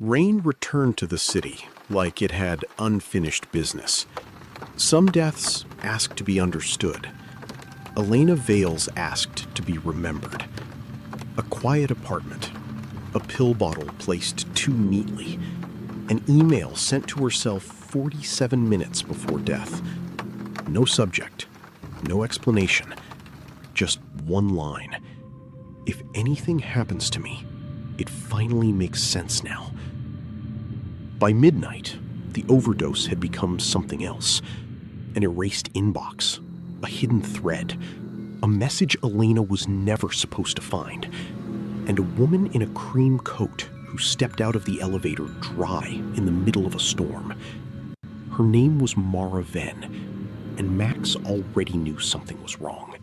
Rain returned to the city like it had unfinished business. Some deaths asked to be understood. Elena Vale's asked to be remembered. A quiet apartment, a pill bottle placed too neatly, an email sent to herself 47 minutes before death. No subject, no explanation, just one line. If anything happens to me, it finally makes sense now. By midnight, the overdose had become something else. An erased inbox, a hidden thread, a message Elena was never supposed to find, and a woman in a cream coat who stepped out of the elevator dry in the middle of a storm. Her name was Mara Venn, and Max already knew something was wrong.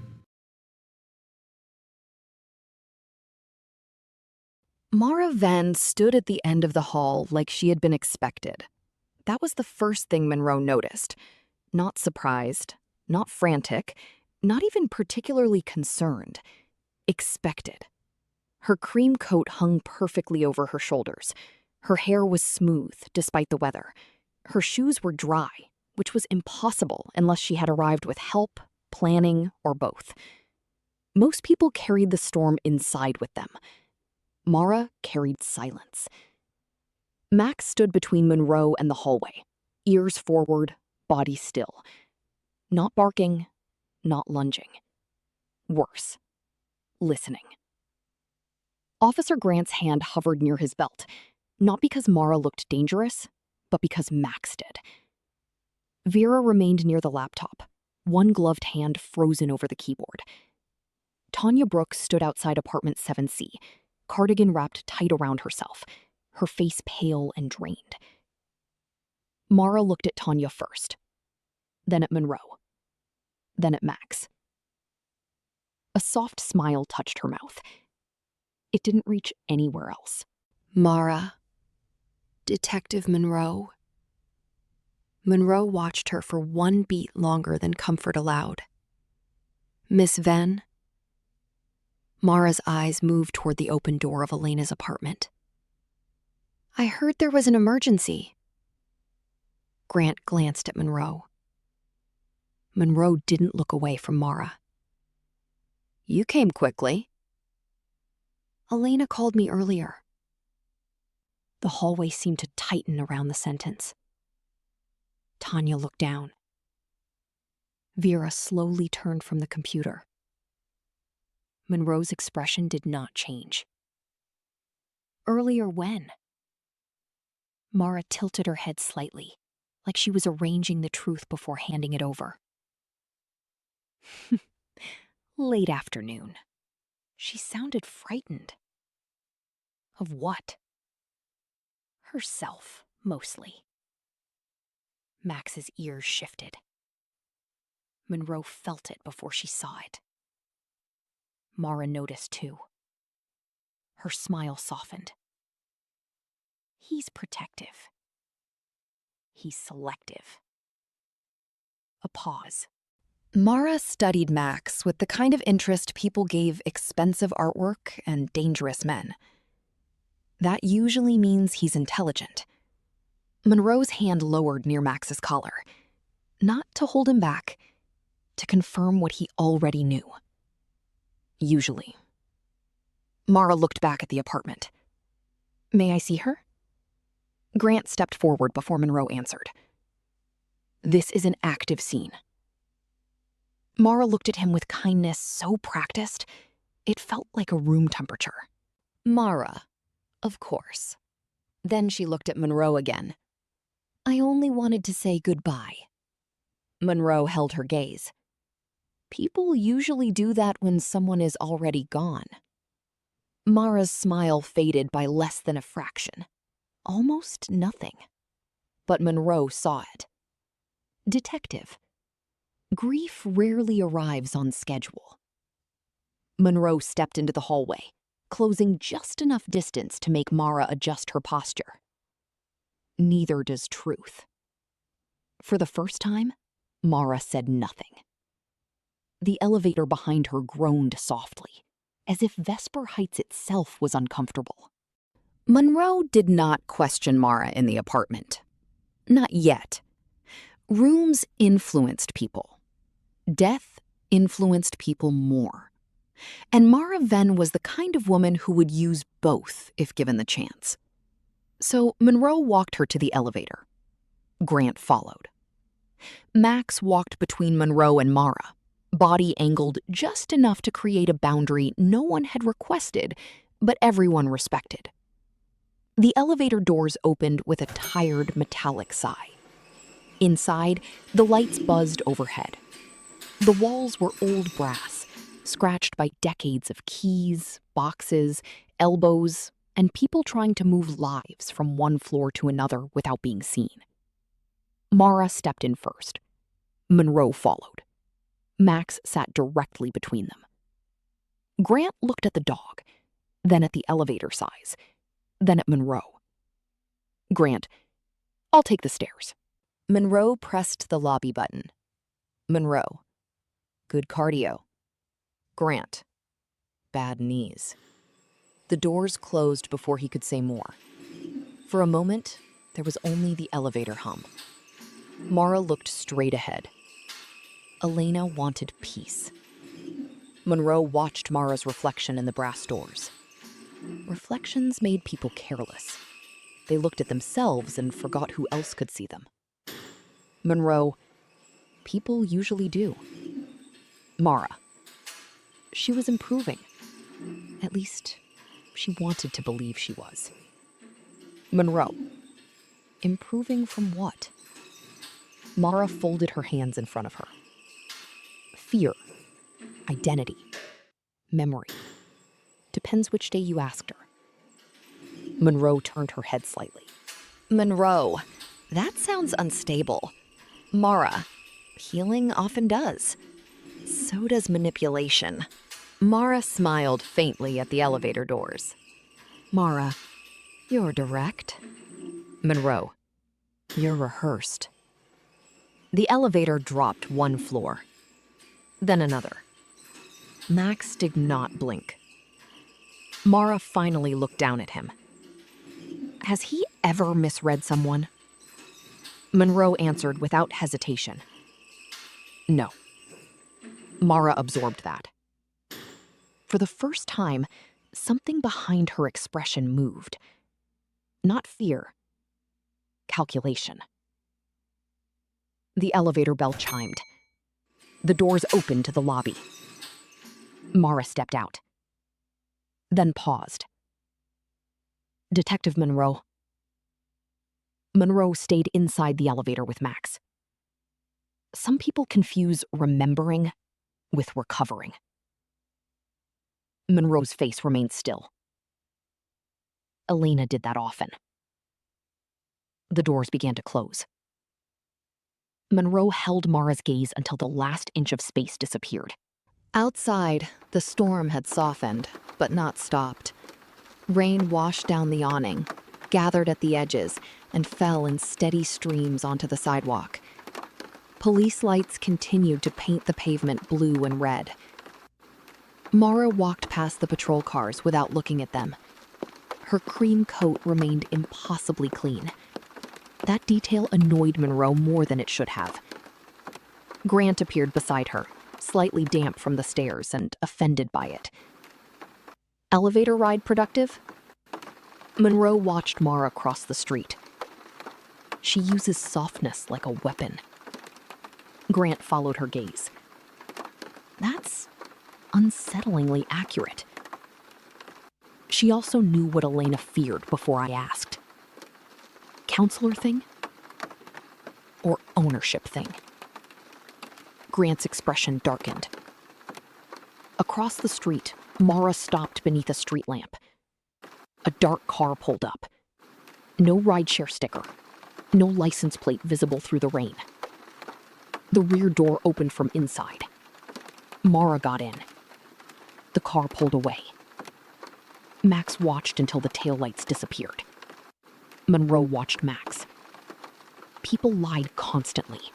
Mara Venn stood at the end of the hall like she had been expected. That was the first thing Monroe noticed. Not surprised, not frantic, not even particularly concerned. Expected. Her cream coat hung perfectly over her shoulders. Her hair was smooth, despite the weather. Her shoes were dry, which was impossible unless she had arrived with help, planning, or both. Most people carried the storm inside with them. Mara carried silence. Max stood between Monroe and the hallway, ears forward, body still. Not barking, not lunging. Worse, listening. Officer Grant's hand hovered near his belt, not because Mara looked dangerous, but because Max did. Vera remained near the laptop, one gloved hand frozen over the keyboard. Tanya Brooks stood outside apartment 7C, cardigan wrapped tight around herself, her face pale and drained. Mara looked at Tanya first, then at Monroe, then at Max. A soft smile touched her mouth. It didn't reach anywhere else. Mara, Detective Monroe. Monroe watched her for one beat longer than comfort allowed. Miss Venn? Mara's eyes moved toward the open door of Elena's apartment. I heard there was an emergency. Grant glanced at Monroe. Monroe didn't look away from Mara. You came quickly. Elena called me earlier. The hallway seemed to tighten around the sentence. Tanya looked down. Vera slowly turned from the computer. Monroe's expression did not change. Earlier when? Mara tilted her head slightly, like she was arranging the truth before handing it over. Late afternoon. She sounded frightened. Of what? Herself, mostly. Max's ears shifted. Monroe felt it before she saw it. Mara noticed too. Her smile softened. He's protective. He's selective. A pause. Mara studied Max with the kind of interest people gave expensive artwork and dangerous men. That usually means he's intelligent. Monroe's hand lowered near Max's collar, not to hold him back, to confirm what he already knew. Usually. Mara looked back at the apartment. May I see her? Grant stepped forward before Monroe answered. This is an active scene. Mara looked at him with kindness so practiced, it felt like a room temperature. Mara, of course. Then she looked at Monroe again. I only wanted to say goodbye. Monroe held her gaze. People usually do that when someone is already gone. Mara's smile faded by less than a fraction. Almost nothing. But Monroe saw it. Detective. Grief rarely arrives on schedule. Monroe stepped into the hallway, closing just enough distance to make Mara adjust her posture. Neither does truth. For the first time, Mara said nothing. The elevator behind her groaned softly, as if Vesper Heights itself was uncomfortable. Monroe did not question Mara in the apartment. Not yet. Rooms influenced people. Death influenced people more. And Mara Venn was the kind of woman who would use both if given the chance. So Monroe walked her to the elevator. Grant followed. Max walked between Monroe and Mara, body angled just enough to create a boundary no one had requested, but everyone respected. The elevator doors opened with a tired metallic sigh. Inside, the lights buzzed overhead. The walls were old brass, scratched by decades of keys, boxes, elbows, and people trying to move lives from one floor to another without being seen. Mara stepped in first. Monroe followed. Max sat directly between them. Grant looked at the dog, then at the elevator size, then at Monroe. Grant, I'll take the stairs. Monroe pressed the lobby button. Monroe, good cardio. Grant, bad knees. The doors closed before he could say more. For a moment, there was only the elevator hum. Mara looked straight ahead. Elena wanted peace. Monroe watched Mara's reflection in the brass doors. Reflections made people careless. They looked at themselves and forgot who else could see them. Monroe, people usually do. Mara, she was improving. At least, she wanted to believe she was. Monroe, improving from what? Mara folded her hands in front of her. Fear, identity, memory. Depends which day you asked her. Monroe turned her head slightly. Monroe, that sounds unstable. Mara, healing often does. So does manipulation. Mara smiled faintly at the elevator doors. Mara, you're direct. Monroe, you're rehearsed. The elevator dropped one floor, then another. Max did not blink. Mara finally looked down at him. Has he ever misread someone? Monroe answered without hesitation. No. Mara absorbed that. For the first time, something behind her expression moved. Not fear. Calculation. The elevator bell chimed. The doors opened to the lobby. Mara stepped out. Then paused. Detective Monroe. Monroe stayed inside the elevator with Max. Some people confuse remembering with recovering. Monroe's face remained still. Elena did that often. The doors began to close. Monroe held Mara's gaze until the last inch of space disappeared. Outside, the storm had softened, but not stopped. Rain washed down the awning, gathered at the edges, and fell in steady streams onto the sidewalk. Police lights continued to paint the pavement blue and red. Mara walked past the patrol cars without looking at them. Her cream coat remained impossibly clean. That detail annoyed Monroe more than it should have. Grant appeared beside her, slightly damp from the stairs and offended by it. Elevator ride productive? Monroe watched Mara cross the street. She uses softness like a weapon. Grant followed her gaze. That's unsettlingly accurate. She also knew what Elena feared before I asked. Counselor thing? Or ownership thing? Grant's expression darkened. Across the street, Mara stopped beneath a street lamp. A dark car pulled up. No rideshare sticker. No license plate visible through the rain. The rear door opened from inside. Mara got in. The car pulled away. Max watched until the taillights disappeared. Monroe watched Max. People lied constantly,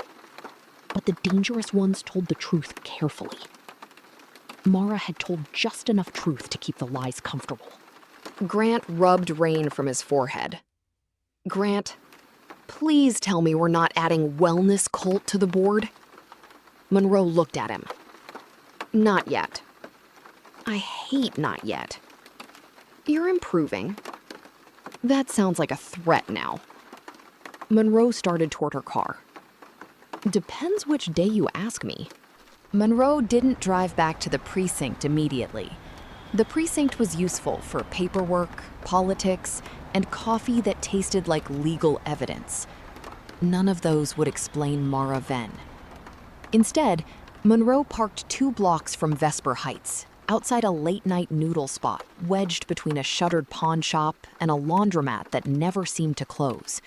but the dangerous ones told the truth carefully. Mara had told just enough truth to keep the lies comfortable. Grant rubbed rain from his forehead. Grant, please tell me we're not adding wellness cult to the board? Monroe looked at him. Not yet. I hate not yet. You're improving. That sounds like a threat now. Monroe started toward her car. Depends which day you ask me. Monroe didn't drive back to the precinct immediately. The precinct was useful for paperwork, politics, and coffee that tasted like legal evidence. None of those would explain Mara Venn. Instead, Monroe parked 2 blocks from Vesper Heights, outside a late-night noodle spot wedged between a shuttered pawn shop and a laundromat that never seemed to close.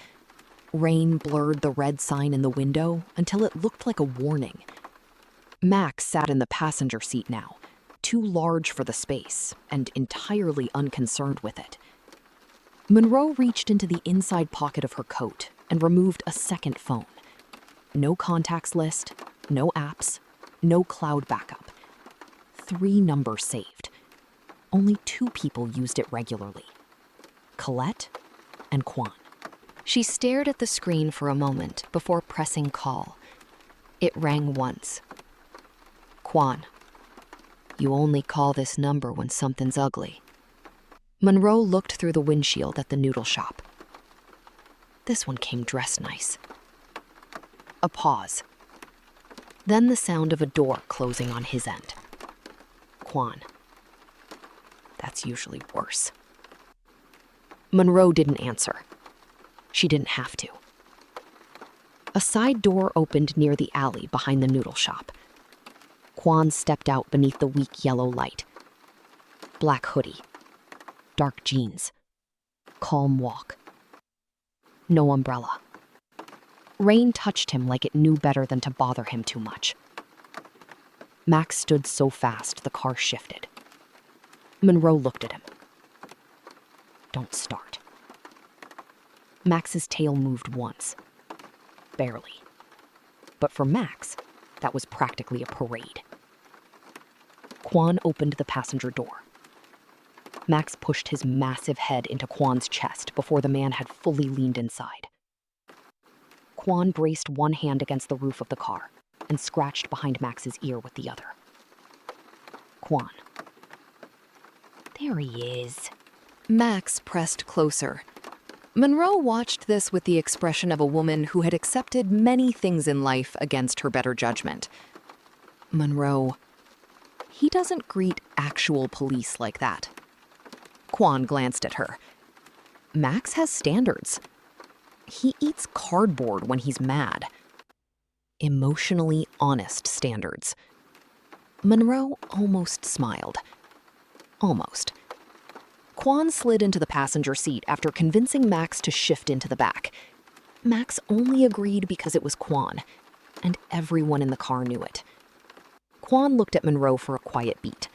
Rain blurred the red sign in the window until it looked like a warning. Max sat in the passenger seat now, too large for the space and entirely unconcerned with it. Monroe reached into the inside pocket of her coat and removed a second phone. No contacts list, no apps, no cloud backup. 3 numbers saved. Only 2 people used it regularly: Colette and Qwan. She stared at the screen for a moment before pressing call. It rang once. Qwan, you only call this number when something's ugly. Monroe looked through the windshield at the noodle shop. This one came dressed nice. A pause. Then the sound of a door closing on his end. Qwan. That's usually worse. Monroe didn't answer. She didn't have to. A side door opened near the alley behind the noodle shop. Qwan stepped out beneath the weak yellow light. Black hoodie. Dark jeans. Calm walk. No umbrella. Rain touched him like it knew better than to bother him too much. Max stood so fast the car shifted. Monroe looked at him. Don't start. Max's tail moved once. Barely. But for Max, that was practically a parade. Qwan opened the passenger door. Max pushed his massive head into Quan's chest before the man had fully leaned inside. Qwan braced one hand against the roof of the car and scratched behind Max's ear with the other. Qwan. There he is. Max pressed closer. Monroe watched this with the expression of a woman who had accepted many things in life against her better judgment. Monroe, he doesn't greet actual police like that. Qwan glanced at her. Max has standards. He eats cardboard when he's mad. Emotionally honest standards. Monroe almost smiled. Almost. Qwan slid into the passenger seat after convincing Max to shift into the back. Max only agreed because it was Qwan, and everyone in the car knew it. Qwan looked at Monroe for a quiet beat.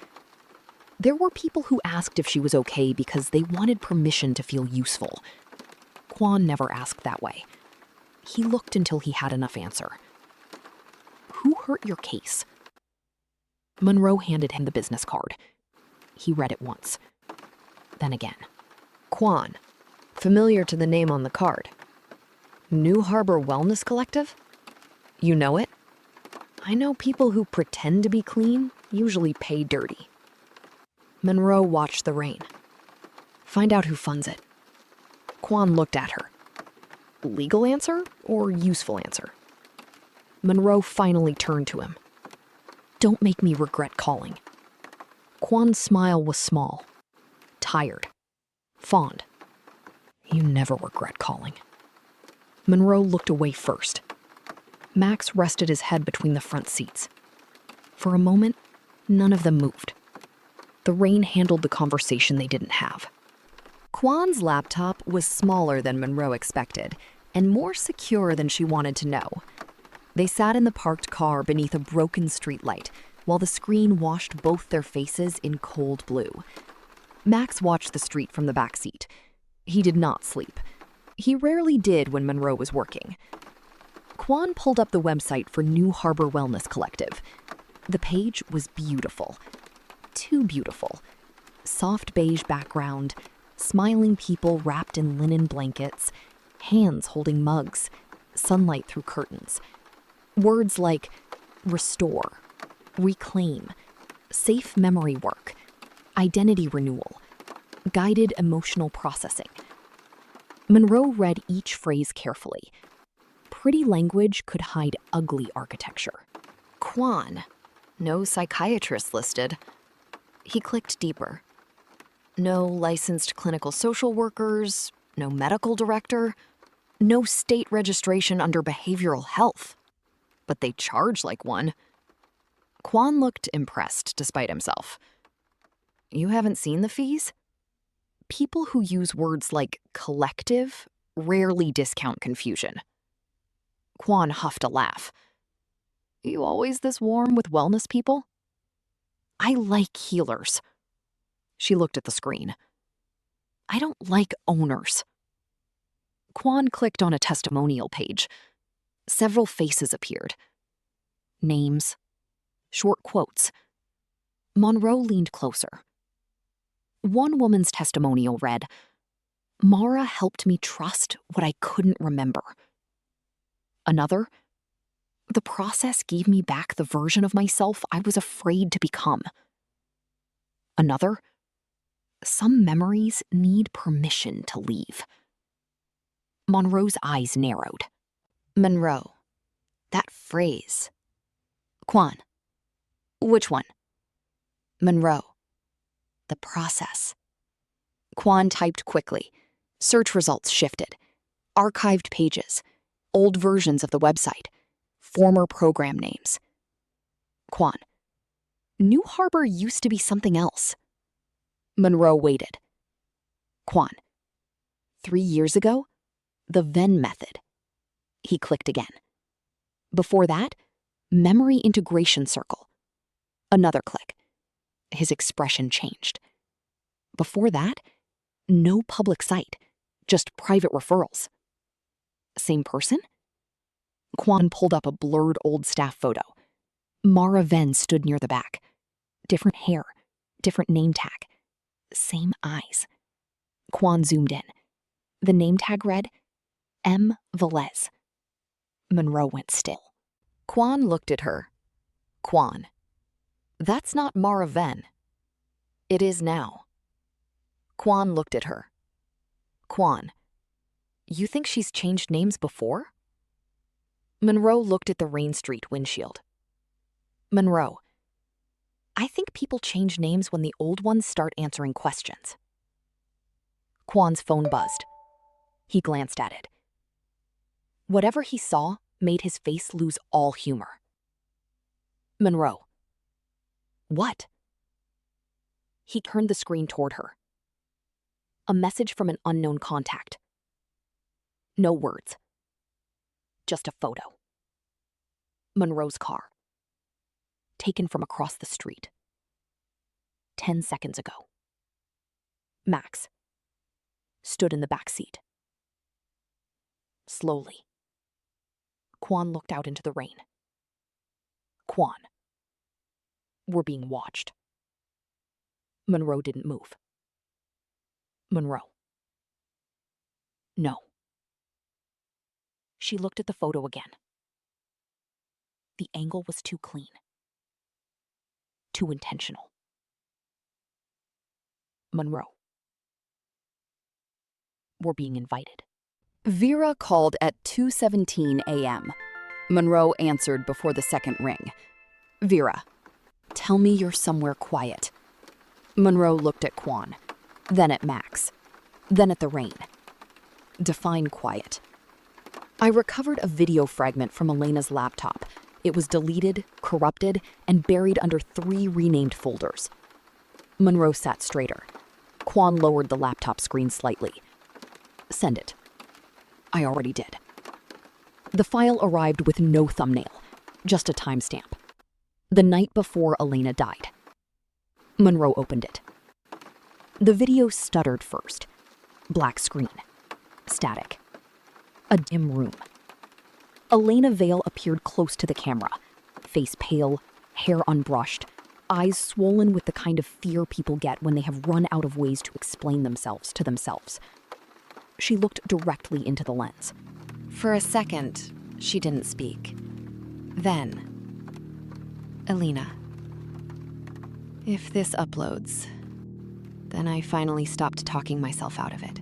There were people who asked if she was okay because they wanted permission to feel useful. Qwan never asked that way. He looked until he had enough answer. Who hurt your case? Monroe handed him the business card. He read it once. Then again. Qwan, familiar to the name on the card. New Harbor Wellness Collective? You know it? I know people who pretend to be clean usually pay dirty. Monroe watched the rain. Find out who funds it. Qwan looked at her. Legal answer or useful answer? Monroe finally turned to him. Don't make me regret calling. Qwan's smile was small. Tired. Fond. You never regret calling. Monroe looked away first. Max rested his head between the front seats. For a moment, none of them moved. The rain handled the conversation they didn't have. Qwan's laptop was smaller than Monroe expected, and more secure than she wanted to know. They sat in the parked car beneath a broken streetlight, while the screen washed both their faces in cold blue. Max watched the street from the back seat. He did not sleep. He rarely did when Monroe was working. Qwan pulled up the website for New Harbor Wellness Collective. The page was beautiful. Too beautiful. Soft beige background, Smiling people wrapped in linen blankets, hands holding mugs, sunlight through curtains. Words like restore, reclaim, safe memory work, identity renewal, guided emotional processing. Monroe read each phrase carefully. Pretty language could hide ugly architecture. Qwan. No psychiatrist listed. He clicked deeper. No licensed clinical social workers, no medical director, no state registration under behavioral health. But they charge like one. Qwan looked impressed despite himself. You haven't seen the fees? People who use words like collective rarely discount confusion. Qwan huffed a laugh. You always this warm with wellness people? I like healers. She looked at the screen. I don't like owners. Qwan clicked on a testimonial page. Several faces appeared. Names. Short quotes. Monroe leaned closer. One woman's testimonial read, Mara helped me trust what I couldn't remember. Another, the process gave me back the version of myself I was afraid to become. Another, some memories need permission to leave. Monroe's eyes narrowed. Monroe, that phrase. Qwan. Which one? Monroe. The process. Qwan typed quickly. Search results shifted. Archived pages. Old versions of the website. Former program names. Qwan. New Harbor used to be something else. Monroe waited. Qwan. 3 years ago? The Venn method. He clicked again. Before that, Memory Integration Circle. Another click. His expression changed. Before that, no public site, just private referrals. Same person? Qwan pulled up a blurred old staff photo. Mara Venn stood near the back. Different hair, different name tag. Same eyes. Qwan zoomed in. The name tag read, M. Velez. Monroe went still. Qwan looked at her. Qwan. That's not Mara Venn. It is now. Qwan looked at her. Qwan. You think she's changed names before? Monroe looked at the Rain Street windshield. Monroe. I think people change names when the old ones start answering questions. Quan's phone buzzed. He glanced at it. Whatever he saw made his face lose all humor. Monroe. What? He turned the screen toward her. A message from an unknown contact. No words. Just a photo. Monroe's car. Taken from across the street. 10 seconds ago. Max. Stood in the back seat. Slowly. Qwan looked out into the rain. Qwan. We're being watched. Monroe didn't move. Monroe. No. She looked at the photo again. The angle was too clean. Too intentional. Monroe. We're being invited. Vera called at 2:17 a.m. Monroe answered before the second ring. Vera, tell me you're somewhere quiet. Monroe looked at Qwan, then at Max, then at the rain. Define quiet. I recovered a video fragment from Elena's laptop. It was deleted, corrupted, and buried under 3 renamed folders. Monroe sat straighter. Qwan lowered the laptop screen slightly. Send it. I already did. The file arrived with no thumbnail, just a timestamp. The night before Elena died. Monroe opened it. The video stuttered first. Black screen. Static. A dim room. Elena Vale appeared close to the camera, face pale, hair unbrushed, eyes swollen with the kind of fear people get when they have run out of ways to explain themselves to themselves. She looked directly into the lens. For a second, she didn't speak. Then, Elena, if this uploads, then I finally stopped talking myself out of it.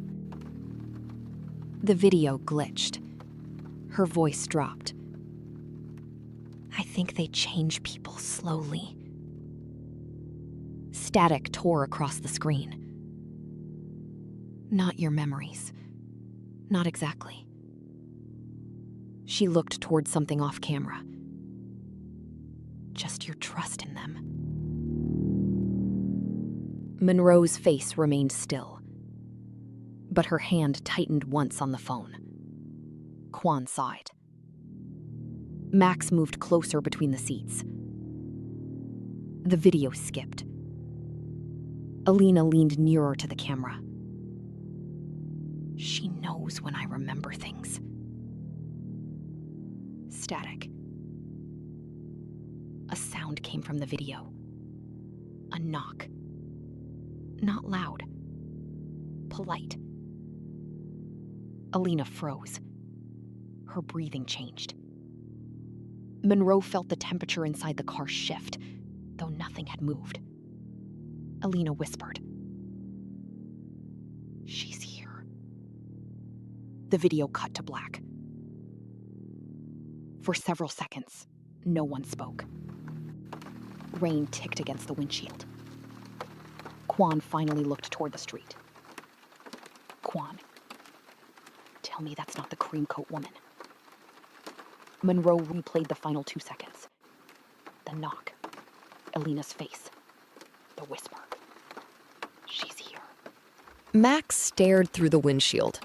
The video glitched. Her voice dropped. I think they change people slowly. Static tore across the screen. Not your memories. Not exactly. She looked toward something off camera. Just your trust in them. Monroe's face remained still, but her hand tightened once on the phone. Qwan saw it. Max moved closer between the seats. The video skipped. Elena leaned nearer to the camera. She knows when I remember things. Static. A sound came from the video. A knock. Not loud. Polite. Elena froze. Her breathing changed. Monroe felt the temperature inside the car shift, though nothing had moved. Elena whispered. She's here. The video cut to black. For several seconds, no one spoke. Rain ticked against the windshield. Qwan finally looked toward the street. Qwan, tell me that's not the cream coat woman. Monroe replayed the final 2 seconds. The knock. Elena's face. The whisper. She's here. Max stared through the windshield.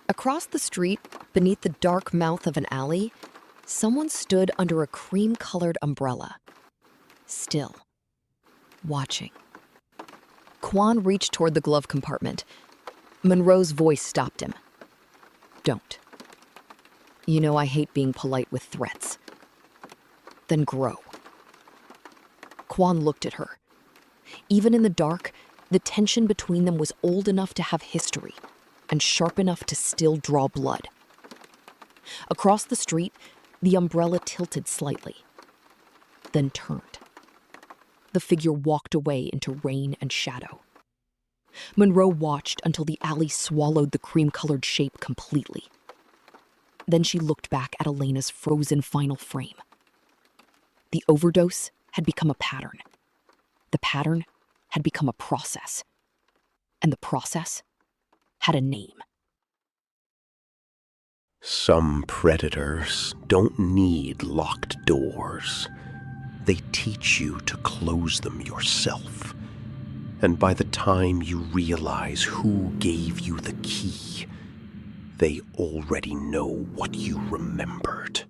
Across the street, beneath the dark mouth of an alley, someone stood under a cream-colored umbrella. Still. Watching. Qwan reached toward the glove compartment. Monroe's voice stopped him. Don't. You know I hate being polite with threats. Then grow. Qwan looked at her. Even in the dark, the tension between them was old enough to have history and sharp enough to still draw blood. Across the street, the umbrella tilted slightly, then turned. The figure walked away into rain and shadow. Monroe watched until the alley swallowed the cream-colored shape completely. Then she looked back at Elena's frozen final frame. The overdose had become a pattern. The pattern had become a process. And the process had a name. Some predators don't need locked doors. They teach you to close them yourself. And by the time you realize who gave you the key, they already know what you remembered.